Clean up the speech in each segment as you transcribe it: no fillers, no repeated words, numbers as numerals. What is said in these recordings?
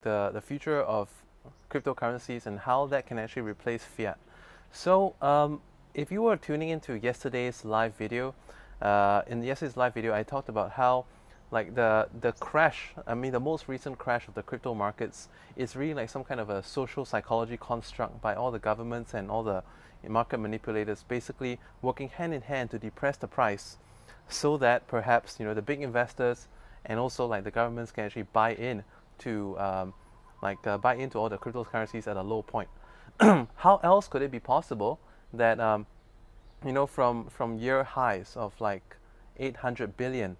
the future of cryptocurrencies and how that can actually replace fiat. So if you were tuning into yesterday's live video, in yesterday's live video I talked about how like the crash, I mean the most recent crash of the crypto markets is really like some kind of a social psychology construct by all the governments and all the market manipulators basically working hand in hand to depress the price so that perhaps the big investors and also like the governments can actually buy in to buy into all the cryptocurrencies at a low point. How else could it be possible that from year highs of like 800 billion,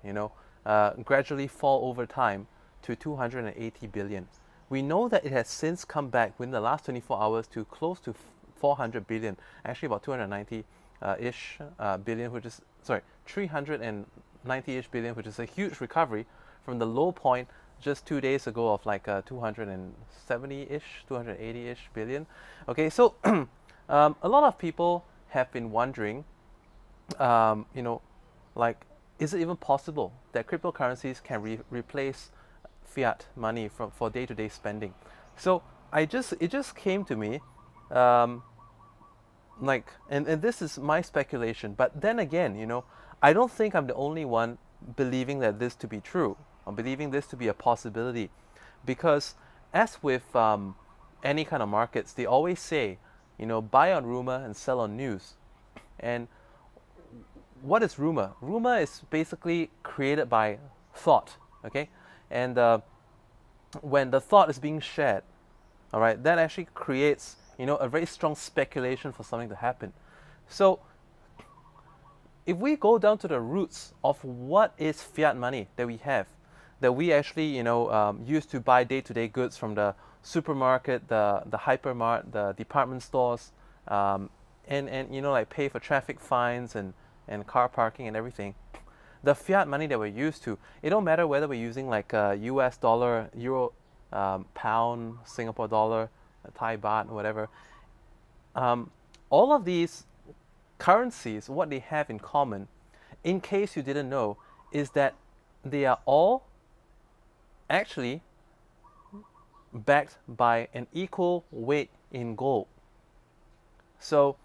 gradually fall over time to 280 billion? We know that it has since come back within the last 24 hours to close to 400 billion, actually about 290-ish billion, which is, sorry, 390-ish billion, which is a huge recovery from the low point just 2 days ago of like 270-ish, 280-ish billion. Okay, so a lot of people have been wondering, like, is it even possible that cryptocurrencies can replace fiat money for day-to-day spending? So it just came to me, and this is my speculation. But then again, I don't think I'm the only one believing that this to be true, or believing this to be a possibility, because as with any kind of markets, they always say, buy on rumor and sell on news. And what is rumor? Rumor is basically created by thought, okay? And when the thought is being shared, all right, that actually creates, a very strong speculation for something to happen. So if we go down to the roots of what is fiat money that we have, that we actually, use to buy day-to-day goods from the supermarket, the hypermart, the department stores, and like pay for traffic fines and car parking and everything. The fiat money that we're used to, it don't matter whether we're using like US dollar, euro, pound, Singapore dollar, Thai baht, whatever. All of these currencies, what they have in common, in case you didn't know, is that they are all actually backed by an equal weight in gold. So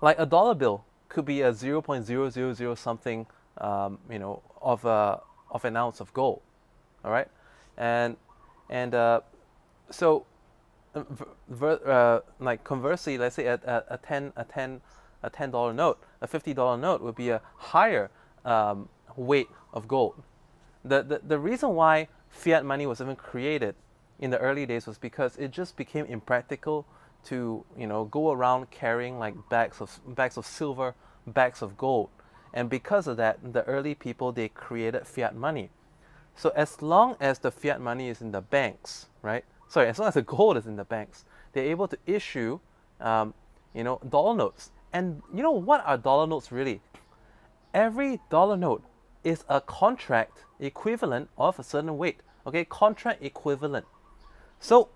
like a dollar bill could be a 0.000 something, of an ounce of gold, all right, and so like conversely, let's say a $10 note, a $50 note would be a higher weight of gold. The reason why fiat money was even created in the early days was because it just became impractical to go around carrying like bags of silver, bags of gold, and because of that, the early people, they created fiat money. So as long as the fiat money is in the banks, right? Sorry, as long as the gold is in the banks, they're able to issue, dollar notes. And what are dollar notes really? Every dollar note is a contract equivalent of a certain weight. Okay, contract equivalent. So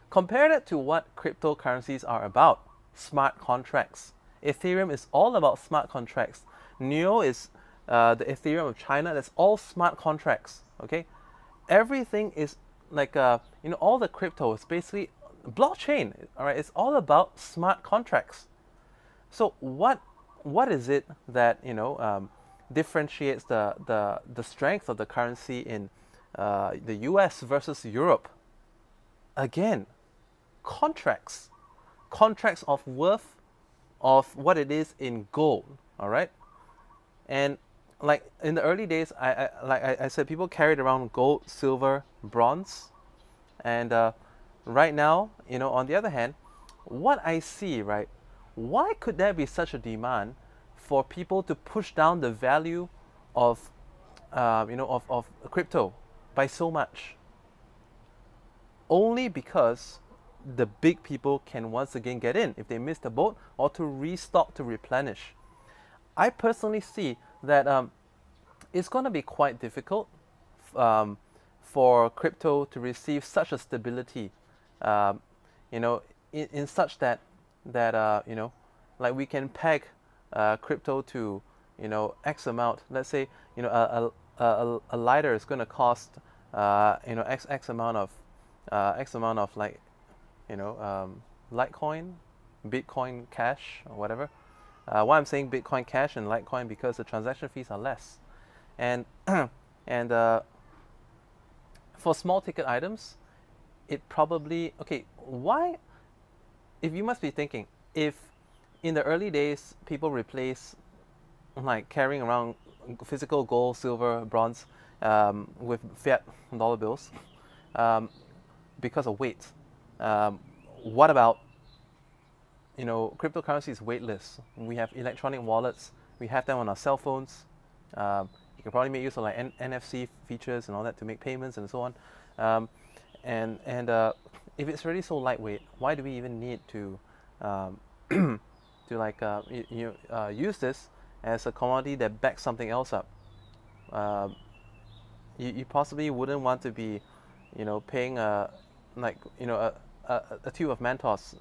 compare that to what cryptocurrencies are about. Smart contracts. Ethereum is all about smart contracts. Neo is the Ethereum of China. That's all smart contracts. Okay, everything is like all the crypto is basically blockchain. All right, it's all about smart contracts. So what is it that differentiates the strength of the currency in the US versus Europe? Again, contracts of worth of what it is in gold. All right, and like in the early days, I said, people carried around gold, silver, bronze, and right now, on the other hand, what I see, right? Why could there be such a demand for people to push down the value of, of crypto by so much? Only because the big people can once again get in if they miss the boat, or to restock, to replenish. I personally see that it's going to be quite difficult for crypto to receive such a stability, in such that like we can peg crypto to X amount. Let's say a lighter is going to cost X amount of like, Litecoin, Bitcoin Cash or whatever. Why I'm saying Bitcoin Cash and Litecoin, because the transaction fees are less, and and for small ticket items, it probably okay. Why? If you must be thinking, if in the early days people replace like carrying around physical gold, silver, bronze with fiat dollar bills because of weight. What about cryptocurrency is weightless. We have electronic wallets. We have them on our cell phones. You can probably make use of like NFC features and all that to make payments and so on. And if it's really so lightweight, why do we even need to to like use this as a commodity that backs something else up? You possibly wouldn't want to be, paying a tube of Mentos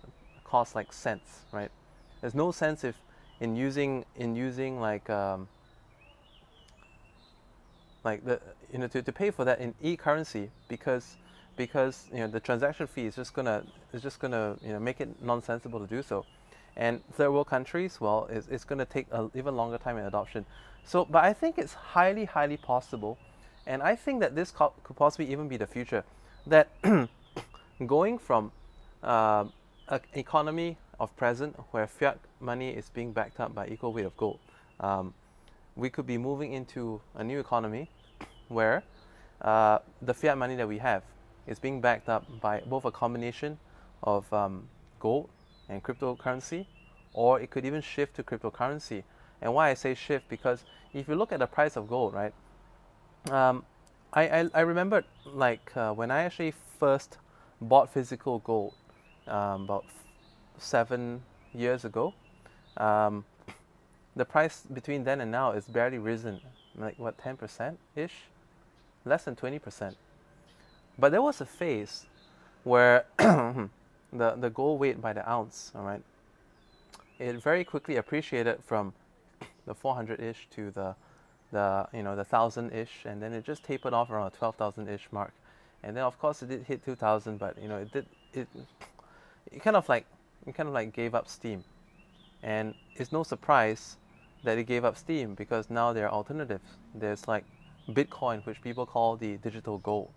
costs like cents, right? There's no sense if in using to pay for that in e-currency, because the transaction fee is just gonna make it nonsensible to do so. And third world countries, well, it's going to take an even longer time in adoption. So, but I think it's highly possible, and I think that this could possibly even be the future, that going from an economy of present where fiat money is being backed up by equal weight of gold, we could be moving into a new economy where the fiat money that we have is being backed up by both a combination of gold and cryptocurrency, or it could even shift to cryptocurrency. And why I say shift, because if you look at the price of gold, right? I remember like when I actually first bought physical gold about 7 years ago. The price between then and now is barely risen, like what, 10% ish, less than 20%. But there was a phase where the gold weight by the ounce, all right, it very quickly appreciated from the 400-ish to the 1,000-ish, and then it just tapered off around the 12,000-ish mark, and then of course it did hit 2,000, but it kind of like gave up steam, and it's no surprise that it gave up steam, because now there are alternatives. There's like Bitcoin, which people call the digital gold.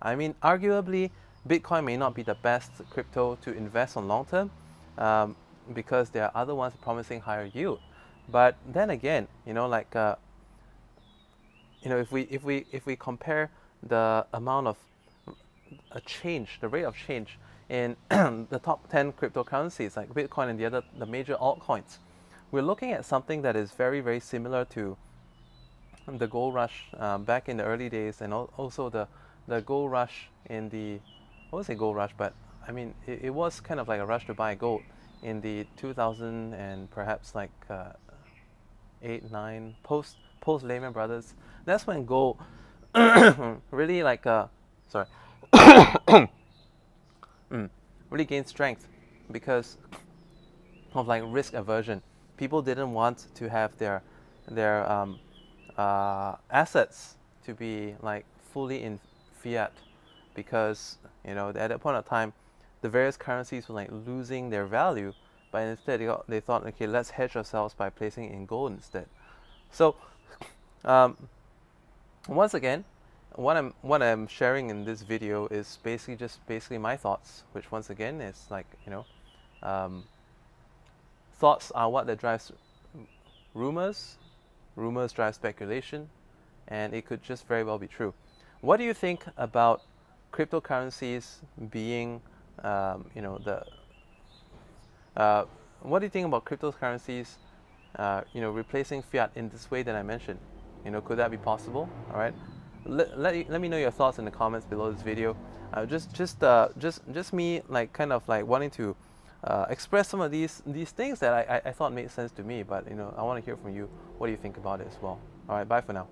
I mean, arguably, Bitcoin may not be the best crypto to invest on long term, because there are other ones promising higher yield. But then again, if we compare the amount of the rate of change in the top 10 cryptocurrencies like Bitcoin and the major altcoins, we're looking at something that is very, very similar to the gold rush back in the early days, and also the gold rush in the, I wouldn't say gold rush, but I mean it was kind of like a rush to buy gold in the 2000 and perhaps like 8, 9 post Lehman Brothers. That's when gold really really gained strength because of like risk aversion. People didn't want to have their assets to be like fully in fiat, because at that point of time the various currencies were like losing their value, but instead they thought, okay, let's hedge ourselves by placing in gold instead. So once again, what I'm sharing in this video is basically my thoughts, which once again is like thoughts are what that drives rumors drive speculation, and it could just very well be true. What do you think about cryptocurrencies being what do you think about cryptocurrencies replacing fiat in this way that I mentioned? Could that be possible? All right, let me know your thoughts in the comments below this video. Just me like kind of like wanting to express some of these things that I thought made sense to me, but I want to hear from you. What do you think about it as well? All right, bye for now.